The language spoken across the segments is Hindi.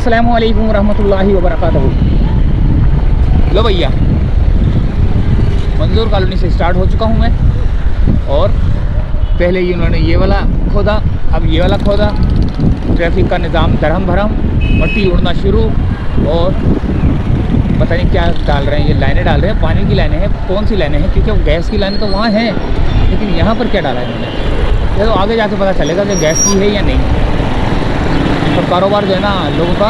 अस्सलामु अलैकुम रहमतुल्लाहि व बरकातहू। लो भैया, मंजूर कॉलोनी से स्टार्ट हो चुका हूँ मैं। और पहले ही उन्होंने ये वाला खोदा, अब ये वाला खोदा। ट्रैफिक का निज़ाम दरहम भरम, मट्टी उड़ना शुरू। और पता नहीं क्या डाल रहे हैं, ये लाइनें डाल रहे हैं, पानी की लाइनें हैं। कौन सी लाइनें हैं, क्योंकि वो गैस की लाइनें तो वहाँ हैं, लेकिन यहाँ पर क्या डाला है इन्होंने, ये तो आगे जाके पता चलेगा कि गैस की है या नहीं। तो कारोबार जो है ना लोगों का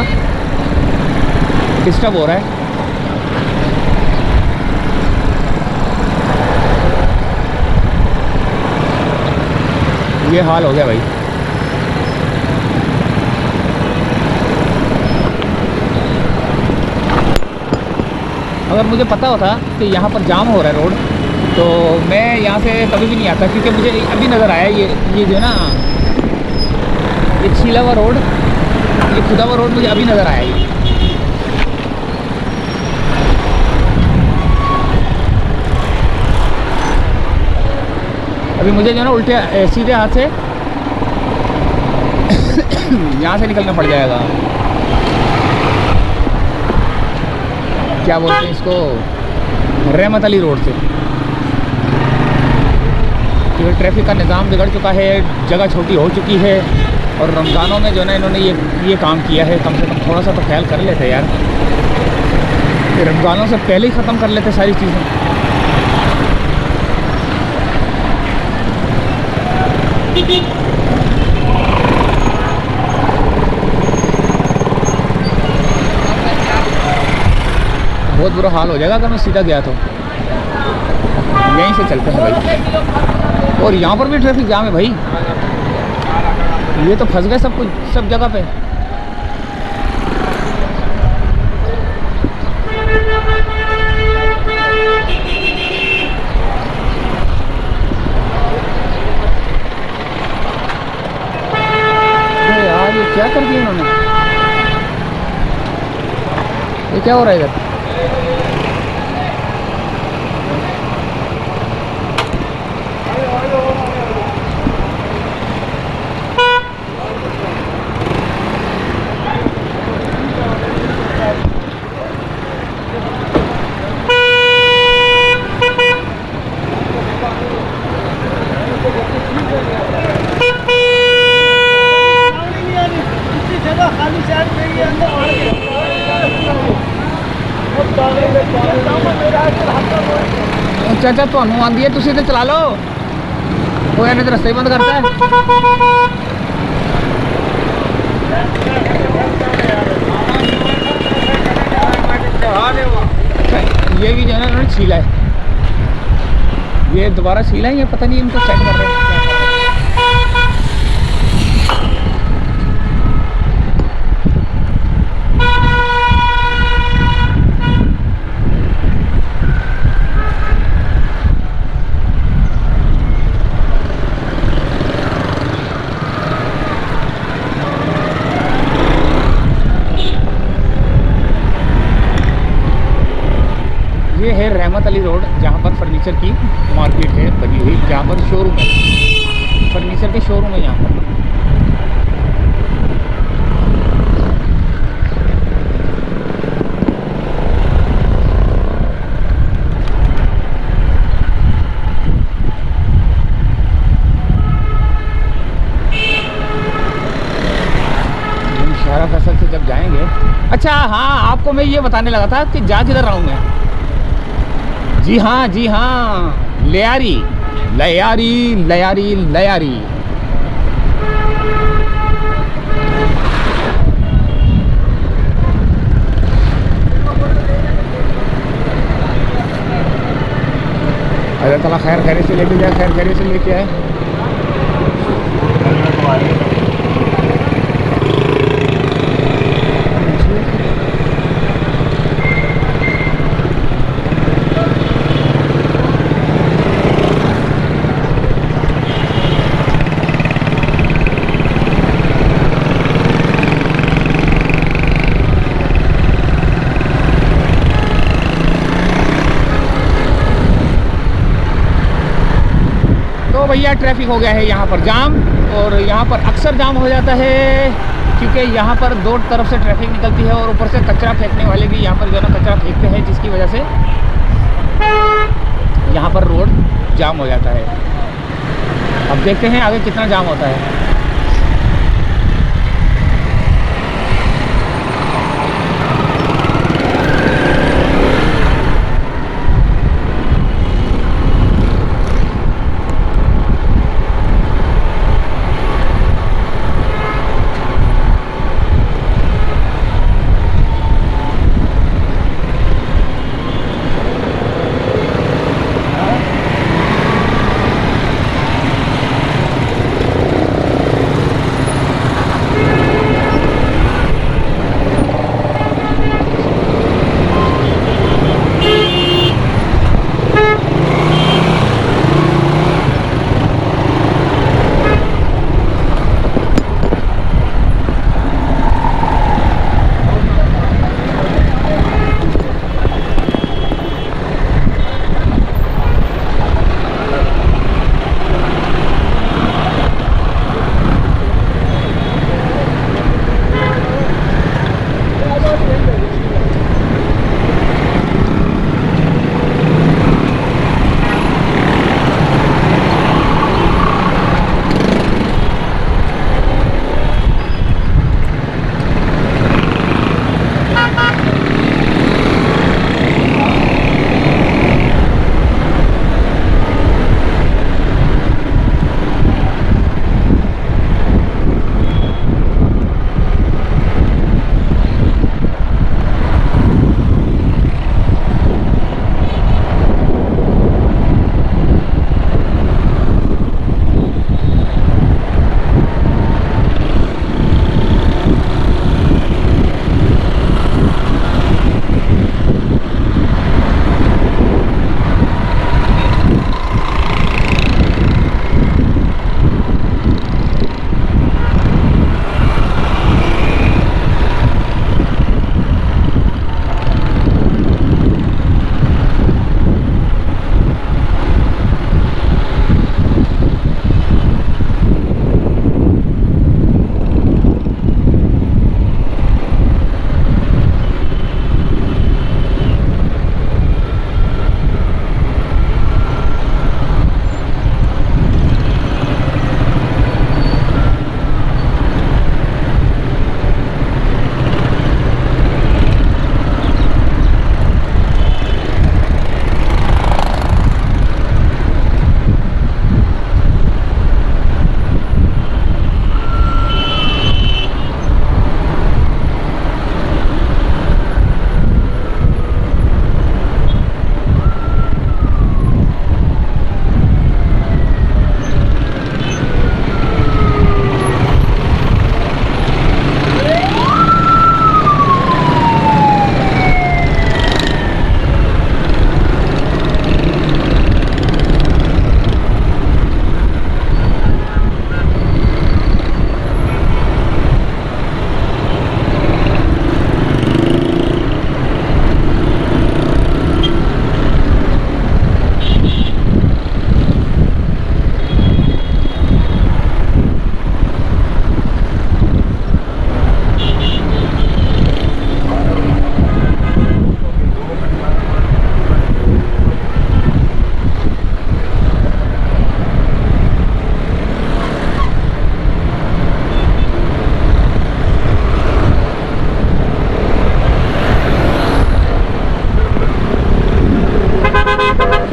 डिस्टर्ब हो रहा है। ये हाल हो गया भाई। अगर मुझे पता होता कि यहाँ पर जाम हो रहा है रोड, तो मैं यहाँ से कभी भी नहीं आता, क्योंकि मुझे अभी नज़र आया ये जो है ना, ये छीला हुआ रोड, ये खुदा हुआ रोड मुझे अभी नज़र आया ये। अभी मुझे जो है ना उल्टे सीधे हाथ से यहाँ से निकलना पड़ जाएगा। क्या बोलते हैं इसको, रहमत अली रोड से। क्योंकि ट्रैफिक का निज़ाम बिगड़ चुका है, जगह छोटी हो चुकी है। और रमज़ानों में जो है ना इन्होंने ये काम किया है। कम से कम थोड़ा सा तो ख्याल कर लेते यार, रमज़ानों से पहले ही ख़त्म कर लेते सारी चीज़ें। बहुत बुरा हाल हो जाएगा अगर मैं सीधा गया तो। यहीं से चलते हैं भाई। और यहाँ पर भी ट्रैफिक जाम है भाई, ये तो फंस गए सब जगह पे। अरे यार, ये क्या कर दिया इन्होंने, ये क्या हो रहा है इधर। चाचा ਤੁਹਾਨੂੰ ਆਂਦੀ ਹੈ, ਤੁਸੀਂ ਤੇ ਚਲਾ ਲਓ। ਕੋਈ ਇਹਨੇ ਤੇ ਰਸਤੇ ਬੰਦ करता है। ये भी जो है ना इन्होंने छीला है, ये दोबारा छीला है, ये पता नहीं इनको सेट कर रहे हैं। ये है रहमत अली रोड, जहाँ पर फर्नीचर की मार्केट है बनी हुई, जहाँ पर शोरूम है, फर्नीचर के शोरूम है यहाँ पर। शाहरा फैसल से जब जाएंगे। अच्छा हाँ, आपको मैं ये बताने लगा था कि जा किधर रहा हूँ मैं। जी हाँ, लयारी लयारी लयारी लयारी। अल्लाह ताला खैर खैरियत से लेके जाए, खैर खैरियत से लेके आए। भैया ट्रैफिक हो गया है यहाँ पर जाम, और यहाँ पर अक्सर जाम हो जाता है क्योंकि यहाँ पर दो तरफ से ट्रैफिक निकलती है और ऊपर से कचरा फेंकने वाले भी यहाँ पर जो है ना कचरा फेंकते हैं, जिसकी वजह से यहाँ पर रोड जाम हो जाता है। अब देखते हैं आगे कितना जाम होता है।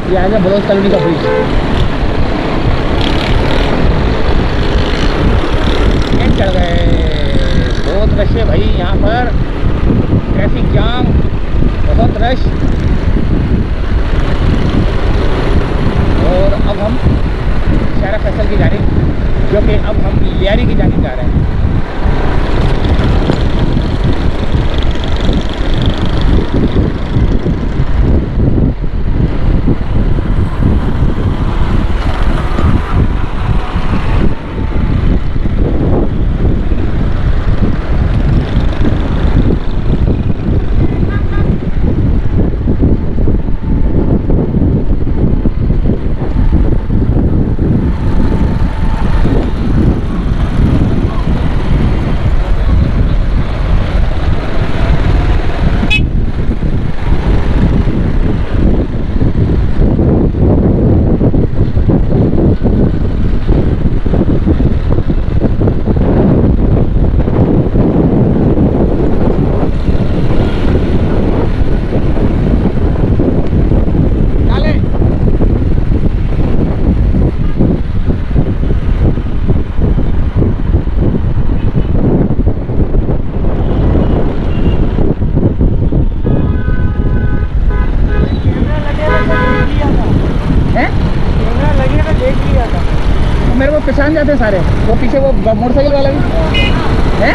ये आ गया बलोच कॉलोनी का ब्रिज। चढ़ गए, बहुत रश है भाई यहाँ पर, ट्रैफिक जाम, बहुत रश। और अब हम शहरा फैसल की जानिब, जो कि अब हम लियारी की जानिब जा रहे हैं। पहचान जाते हैं सारे। वो पीछे वो मोटरसाइकिल वाला भी है।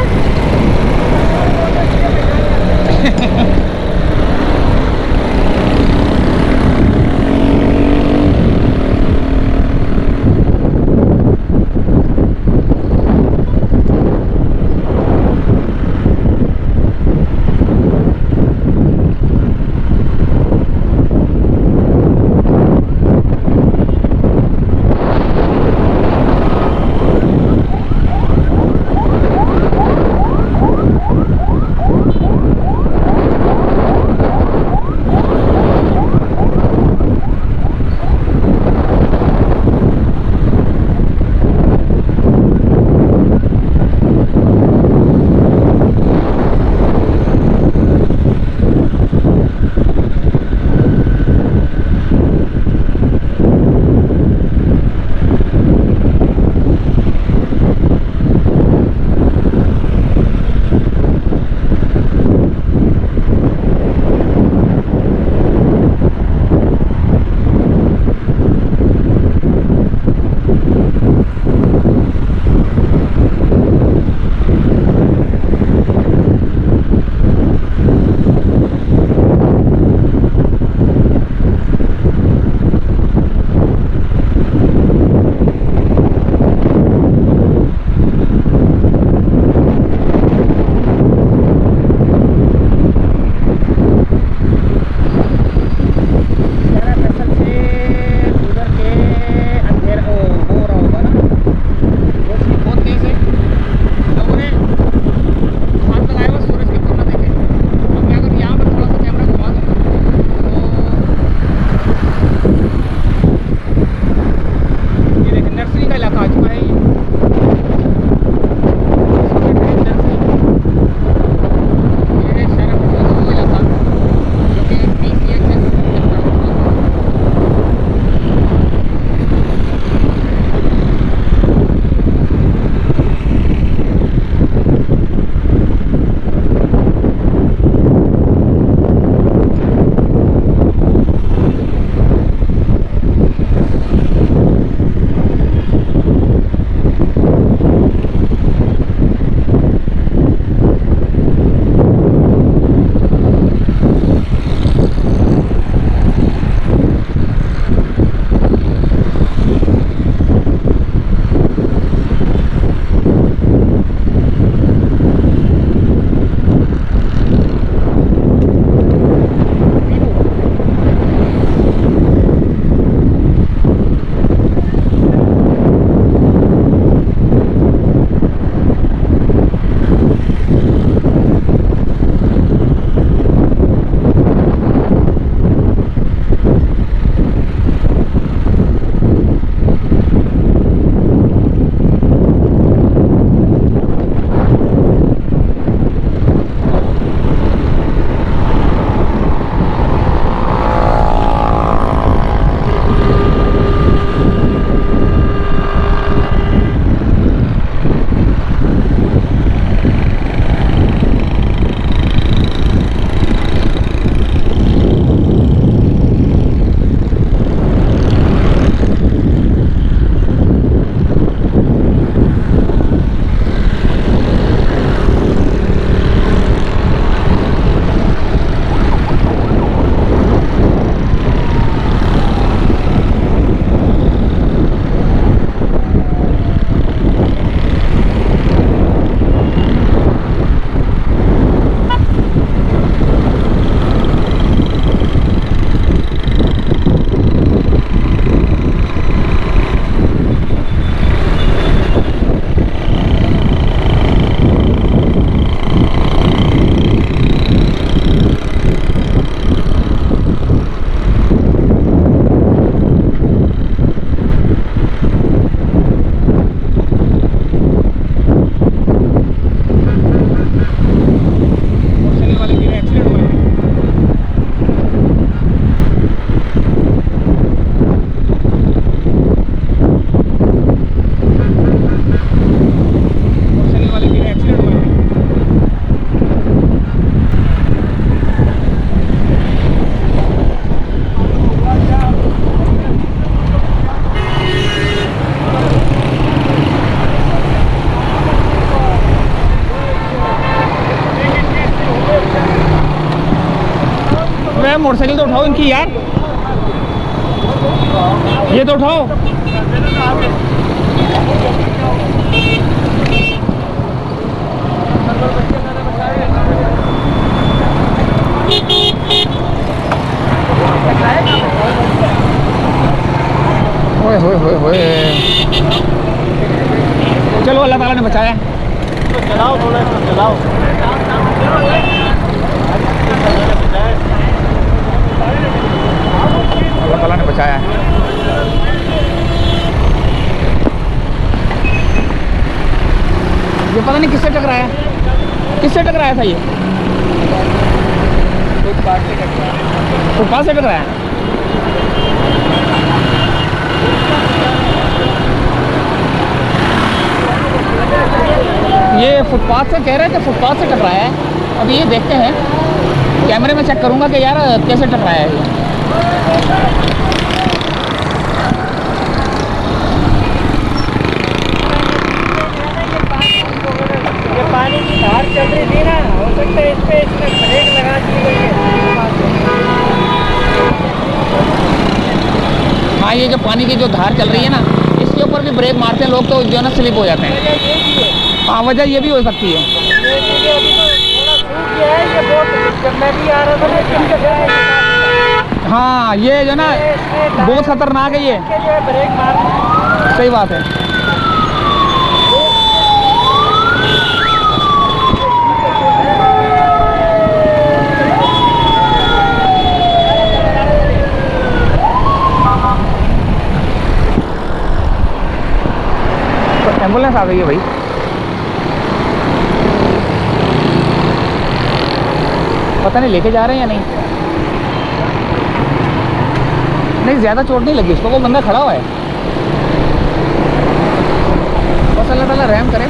मोटरसाइकिल तो उठाओ इनकी यार, ये तो उठाओ। ओए होए होए होए, चलो अल्लाह ताला ने बचाया। तो चलाओ थोड़ा, तो चलाओ। अल्लाह ताला ने बचाया है। ये पता नहीं किससे टकराया, किससे टकराया था ये? फुटपाथ से टकराया। ये फुटपाथ से कह रहे थे, फुटपाथ से टकराया है। अभी ये देखते हैं, कैमरे में चेक करूंगा कि यार कैसे टकराया है ये। ये पानी की धार चल रही थी ना, हो सकता है इस पे इसने ब्रेक लगा दी गई है। हाँ, ये जो पानी की जो धार चल रही है ना, इसके ऊपर भी ब्रेक मारते हैं लोग तो जो है ना स्लिप हो जाते हैं। हाँ, वजह ये भी हो सकती है। ये अभी तो थोड़ा सूख गया है, ये बहुत, जब मैं भी आ रहा था ना इसकी जगह हाँ, ये जो ना बहुत खतरनाक है ये, जो है ब्रेक मार, सही बात है। तो एम्बुलेंस आ गई है भाई। पता नहीं लेके जा रहे हैं या नहीं। नहीं, ज़्यादा चोट नहीं लगी इसको, वो बंदा खड़ा हुआ है। बस अल्लाह ताला रहम करे।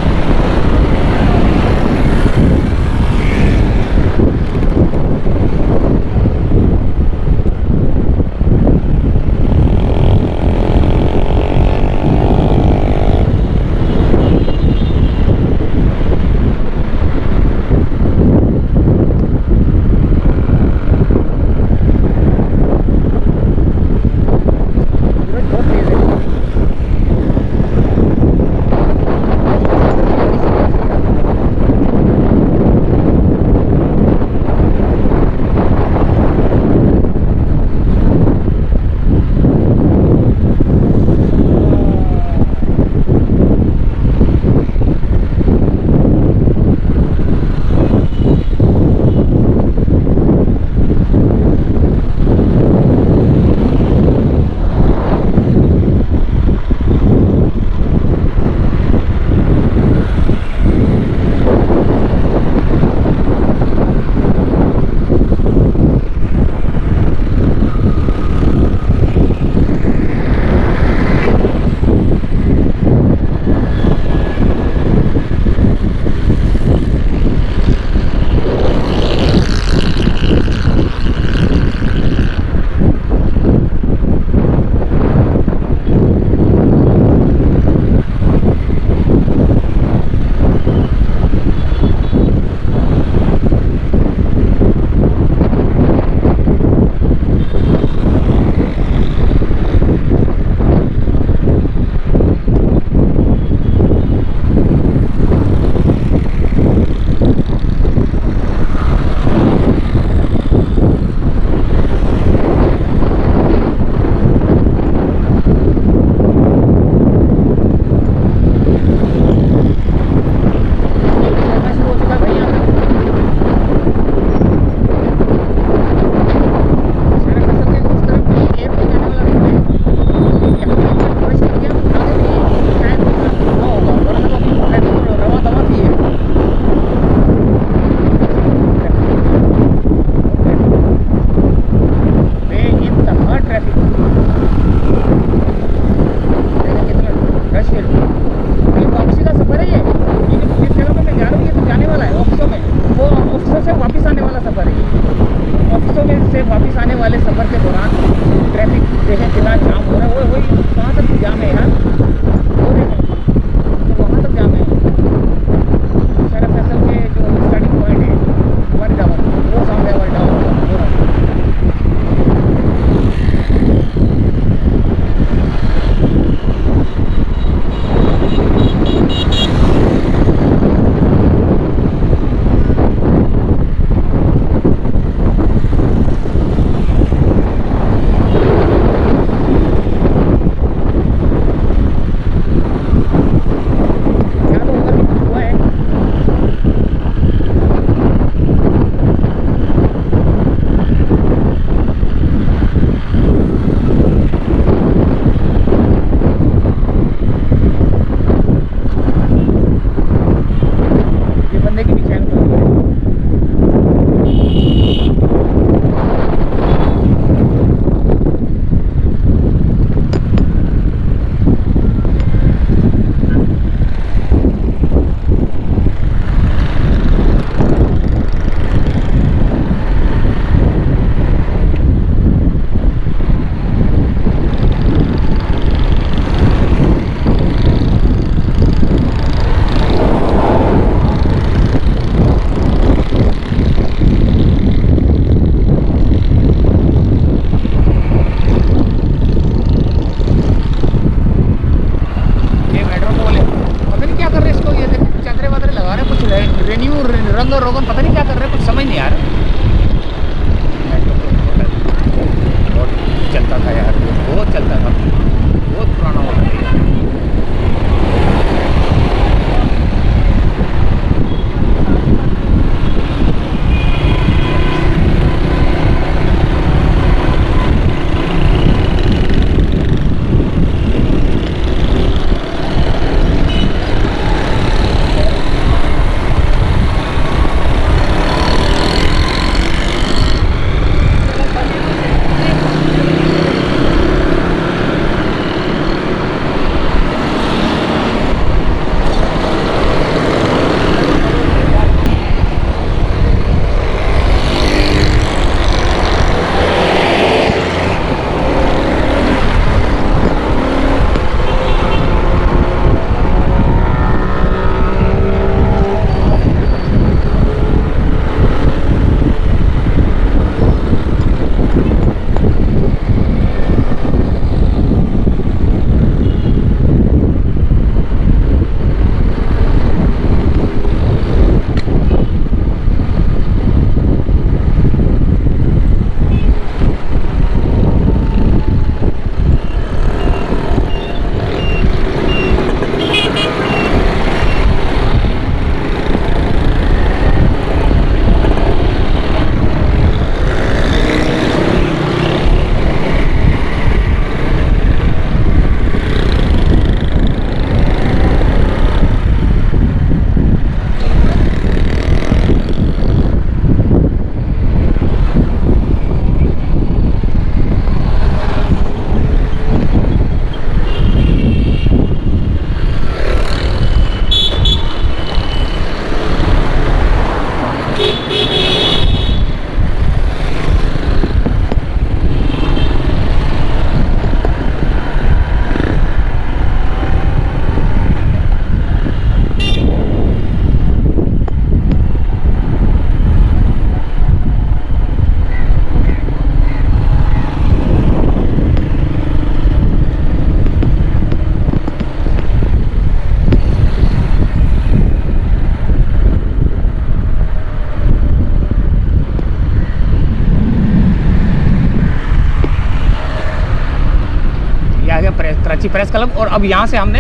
कराची प्रेस क्लब, और अब यहाँ से हमने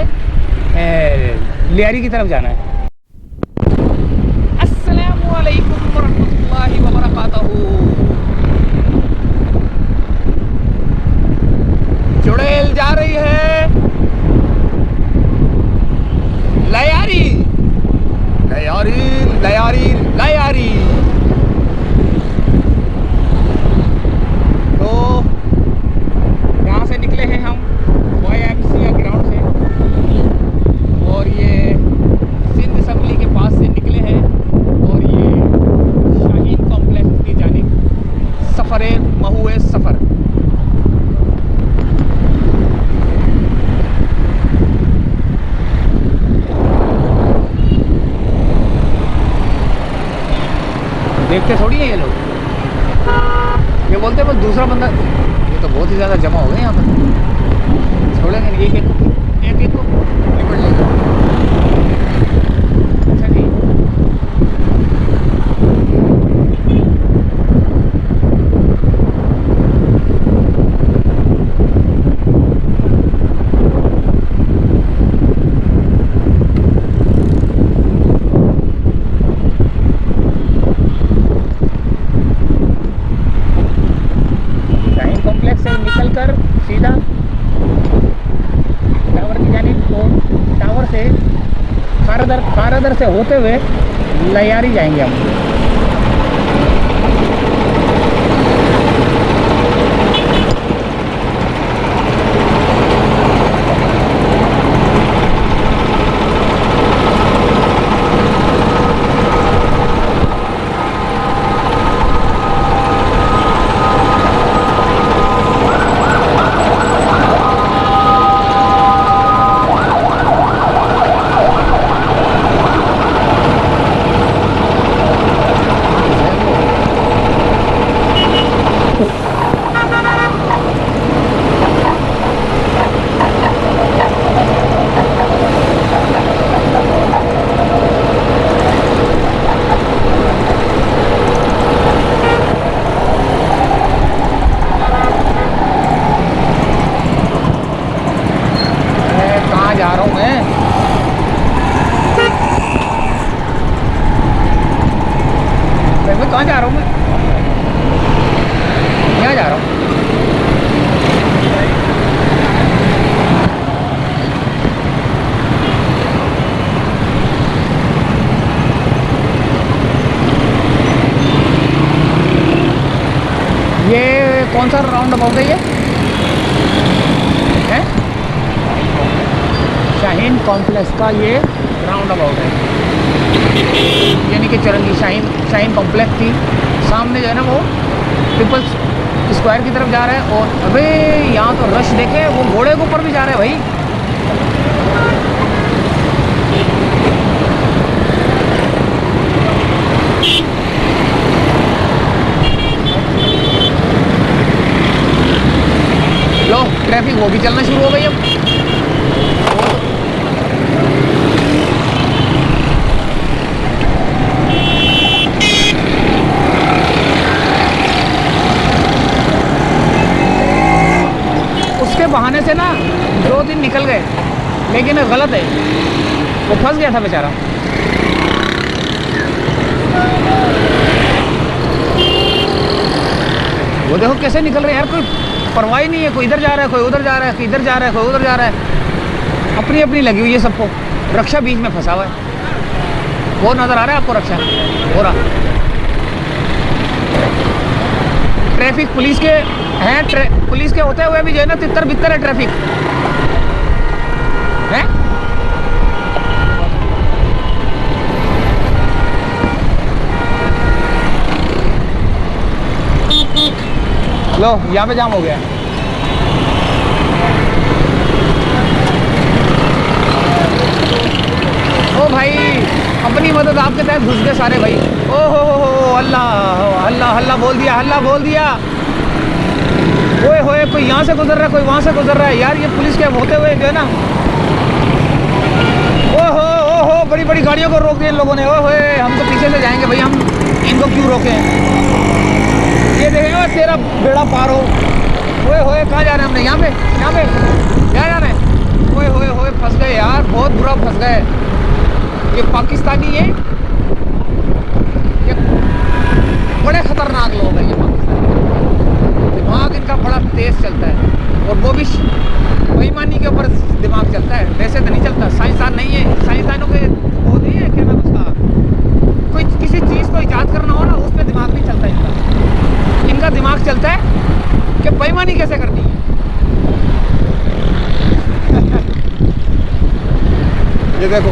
लियारी की तरफ जाना है। अस्सलामु अलैकुम वरहमतुल्लाहि वबरकातुहू। चुड़ैल जा रही है लियारी, लियारी, लियारी, लियारी। तो यहाँ से निकले हैं हम YMCA ग्राउंड से, और ये सिंध असम्बली के पास से निकले हैं, और ये शाहीन कॉम्प्लेक्स की जानिब सफ़र महुए सफ़र। देखते थोड़ी है ये लोग, ये बोलते हैं बस दूसरा बंदा। ये तो बहुत ही ज़्यादा जमा हो गए यहाँ पर, छोड़ेंगे नहीं एक एक को निपट लेगा। अच्छा जी, कॉम्प्लेक्स से निकलकर सीधा टावर की जानिब, और टावर से खारदर से होते हुए लियारी जाएंगे हम। जा रहा हूँ मैं कहाँ जा रहा हूँ? मैं यहाँ जा रहा हूँ। ये कौन सा राउंड अबाउट है? ये है शाहीन कॉम्प्लेक्स का ये राउंड अबाउट है, यानी कि चरंगी शाहीन कॉम्प्लेक्स थी सामने जो है ना, वो पीपल्स स्क्वायर की तरफ जा रहा है। और अबे यहाँ तो रश देखे, वो घोड़े के ऊपर भी जा रहा है भाई। लो ट्रैफिक वो भी चलना शुरू हो गई अब। उसके बहाने से ना 2 दिन निकल गए, लेकिन गलत है, वो फंस गया था बेचारा। वो देखो कैसे निकल रहे हैं यार, कोई परवाह ही नहीं है, कोई इधर जा रहा है, कोई उधर जा रहा है, कोई इधर जा रहा है, कोई उधर जा रहा है, अपनी अपनी लगी हुई है सबको। रक्षा बीच में फंसा हुआ है, वो नज़र आ रहा है आपको रक्षा हो रहा। ट्रैफिक पुलिस के हैं, पुलिस के होते हुए भी जो है ना तितर बितर है ट्रैफिक है। लो यहाँ पे जाम हो गया। ओ भाई अपनी मदद आपके तहत घुस गए सारे भाई। ओ हो अल्लाह अल्लाह हल्ला बोल दिया, हल्ला बोल दिया। ओए होए कोई यहाँ से गुजर रहा है, कोई वहाँ से गुजर रहा है यार। ये पुलिस के होते हुए जो है ना, ओ हो बड़ी बड़ी गाड़ियों को रोक दिया इन लोगों ने। ओए होए हम तो पीछे से जाएंगे भाई, हम इनको क्यों रोकें। ये देखेंगे तेरा बेड़ा पार हो। ओए होए कहाँ जा रहे हैं हमने, यहाँ पे यार फंस गए यार, बहुत बुरा फंस गए। ये पाकिस्तानी है, ये बड़े खतरनाक लोग हैं ये पाकिस्तानी। दिमाग इनका बड़ा तेज चलता है, और वो भी बेईमानी के ऊपर दिमाग चलता है, वैसे तो नहीं चलता। साइंसदान नहीं है, साइंसदानों के वो नहीं है, क्या नाम उसका, कोई किसी चीज़ को इजाद करना हो ना, उस पर दिमाग नहीं चलता इनका। इनका दिमाग चलता है कि बेईमानी कैसे करनी है। ये देखो,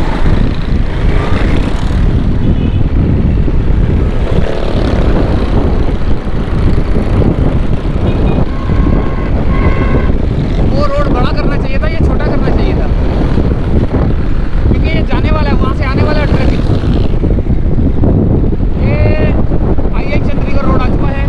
वो रोड बड़ा करना चाहिए था, ये छोटा करना चाहिए था, क्योंकि ये जाने वाला है, वहां से आने वाला है ट्रैफिक। ये आई चंद्रीगढ़ रोड आ चुका है।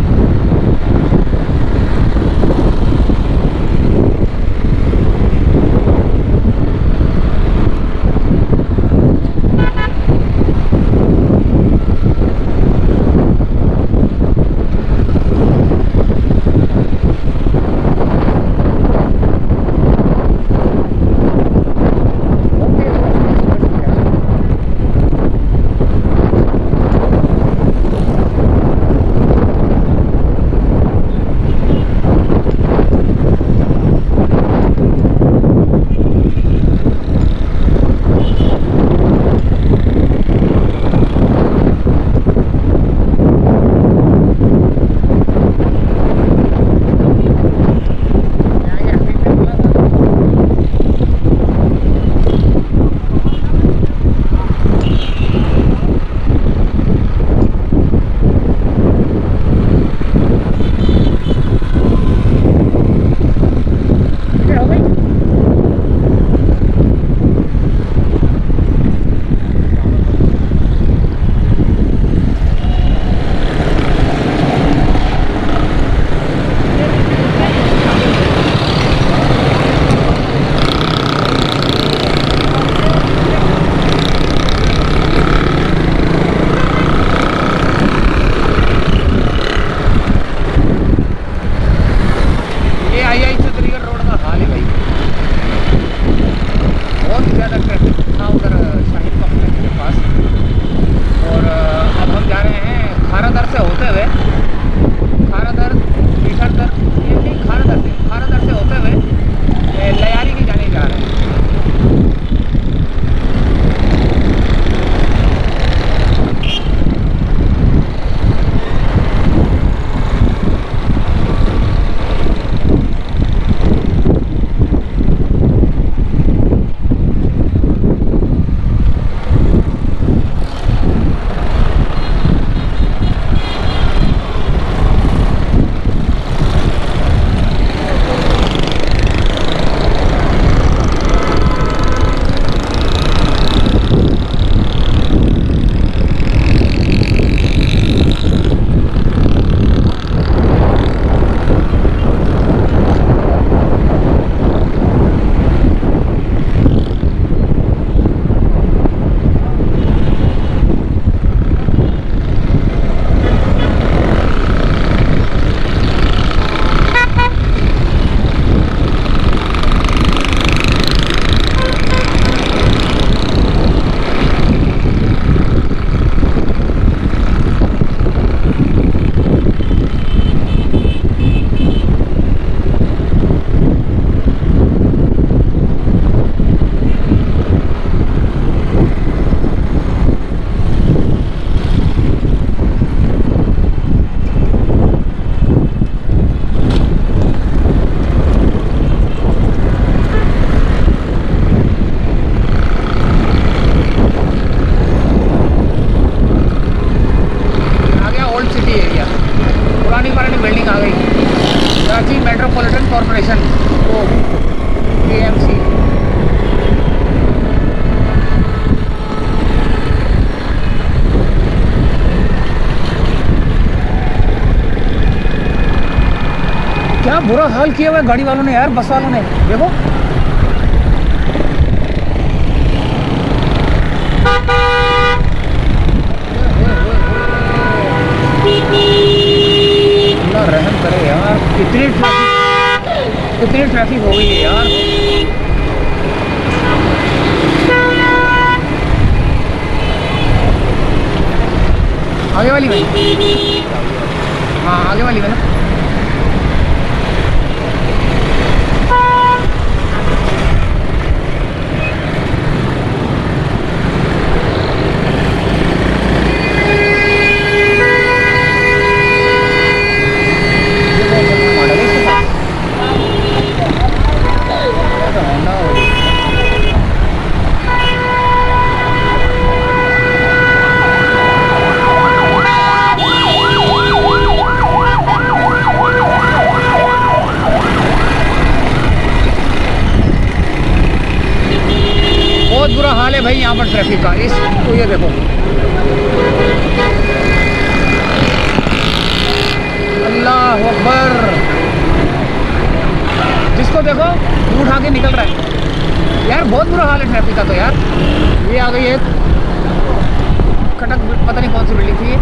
कॉरपोरेशन वो KMC। क्या बुरा हाल किया हुआ है गाड़ी वालों ने यार, बस वालों ने। देखो अल्लाह रहम करे यार, कितनी ट्रैफिक हो गई है यार। आगे वाली में, हाँ आगे वाली में ना। बहुत बुरा हाल है भाई यहाँ पर ट्रैफिक का। इस तो ये देखो, अल्लाह अकबर, जिसको देखो मुंह उठा के निकल रहा है यार। बहुत बुरा हाल है ट्रैफिक का तो यार। ये आ गई है खटक, पता नहीं कौन सी बिल्डिंग थी ये।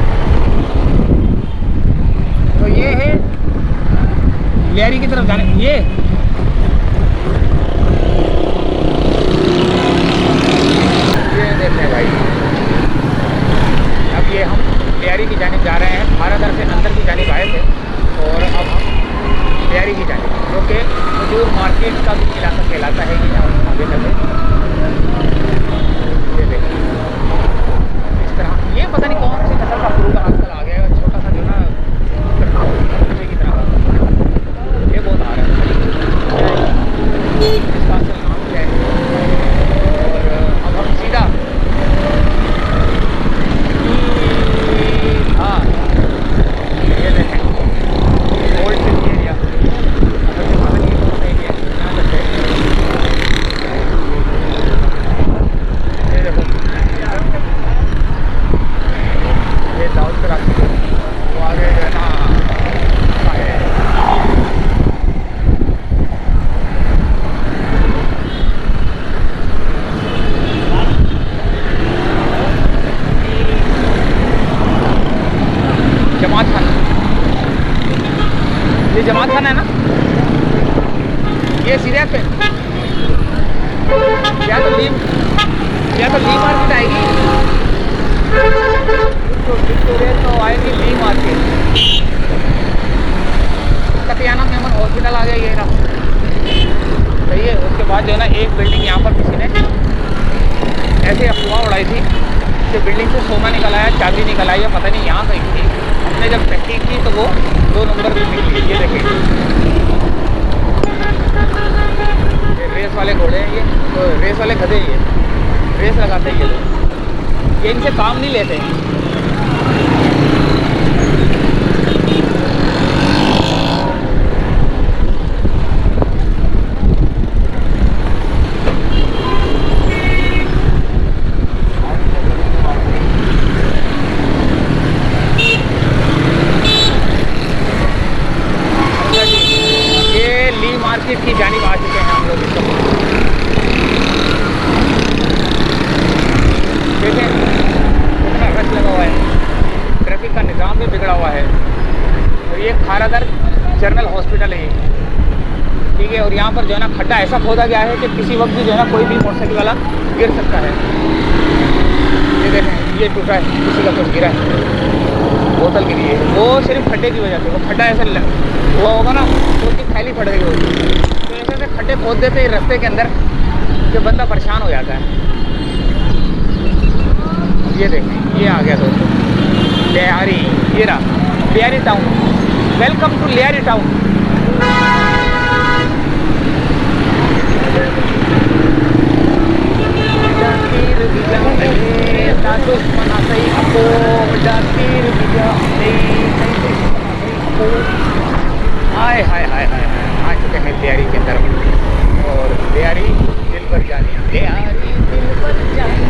तो ये है लियारी की तरफ जाने, ये देखते हैं भाई। अब ये हम लियारी की जानिब जा रहे हैं। खारादर से अंदर की जानिब आए थे और अब हम लियारी की जानिब, जो कि खजूर मार्केट का भी इलाका कहलाता है। कि जहाँ आगे चले ये देखिए इस तरह, ये पता नहीं कौन सी नस्ल का फ्रूट आजकल आ गया है, छोटा सा जो ना की तरह, ये बहुत आ रहा है। इसका असल नाम क्या है? और अब हम सीधा हाँ ये देखें ओल्ड सिटी एरिया, पता नहीं कौन सा एरिया यहाँ चलते हैं। ये देखो ये दाऊद का रास्ता, वो आगे जो है ना जमात खाना, ये जमात खाना है ना। ये सीधे पे या तो ली मार्केट आएगी, तो आएगी ली मार्केट। कतियाना में हम हॉस्पिटल आ गया ये रहा, सही है। उसके बाद जो है ना एक बिल्डिंग यहाँ पर किसी ने ऐसे अफवाह उड़ाई थी कि बिल्डिंग से सोना निकल आया, चाबी निकल आई है, पता नहीं यहाँ कहीं थी। हमने जब तहकीक की तो वो 2 नंबर की निकली। ये देखिए ये रेस वाले घोड़े हैं, ये तो रेस वाले गधे, ये रेस लगाते हैं ये लोग, ये इनसे काम नहीं लेते। मार्केट की जानिब आ चुके हैं हम लोग। इस देखें कितना रश लगा हुआ है, ट्रैफिक का निज़ाम भी बिगड़ा हुआ है। और ये खारादर जनरल हॉस्पिटल है, ठीक है। और यहाँ पर जो है ना खड्डा ऐसा खोदा गया है कि किसी वक्त भी जो है ना कोई भी मोटरसाइकिल वाला गिर सकता है। ये देखें ये टूटा है, किसी का कुछ गिरा है, बोतल गिरी है, वो सिर्फ खड्डे की वजह से। वो खड्डा ऐसा हुआ होगा ना तो उसकी थैली फट गई होगी। तो ऐसे ऐसे खड्डे खोद देते हैं रास्ते के अंदर कि बंदा परेशान हो जाता है। ये देखें ये आ गया दोस्तों लियारी, ये रहा Lyari town. Welcome to Lyari town. Hi hi hi hi आ चुके हैं लियारी के अंदर। और लियारी दिल पर जानी, लियारी दिल पर जानी।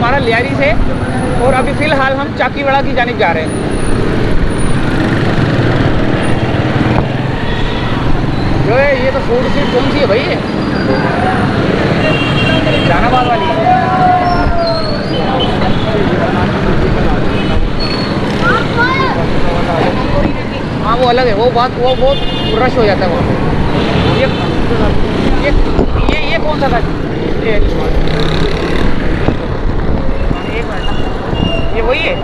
हमारा लियारी से, और अभी फ़िलहाल हम चाकीवाड़ा की जानिब जा रहे हैं। जो है ये तो फूड स्ट्रीट कौन सी है भाई? ये जहानाबाद वाली है। हाँ वो अलग है, वो बात, वो बहुत रश हो जाता है वहाँ पे। ये कौन सा था? ये एक मिनट ना, ये वही है,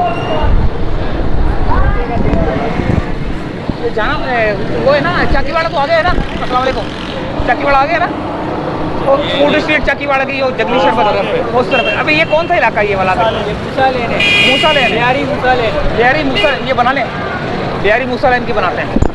ये जाना वो है ना, चाकीवाड़ा तो आगे है ना। अस्सलाम वालेकुम, चाकीवाड़ा आगे है ना, और फूड स्ट्रीट चाकीवाड़ा की, जगदीश्वर पर उस तरफ है। अभी ये कौन सा इलाका है ये वाला? ये मूसा लेन है, मूसा लेन, लियारी मूसा लेन। लियारी मूसा, ये बना लें, लियारी मूसा लेन की बनाते हैं।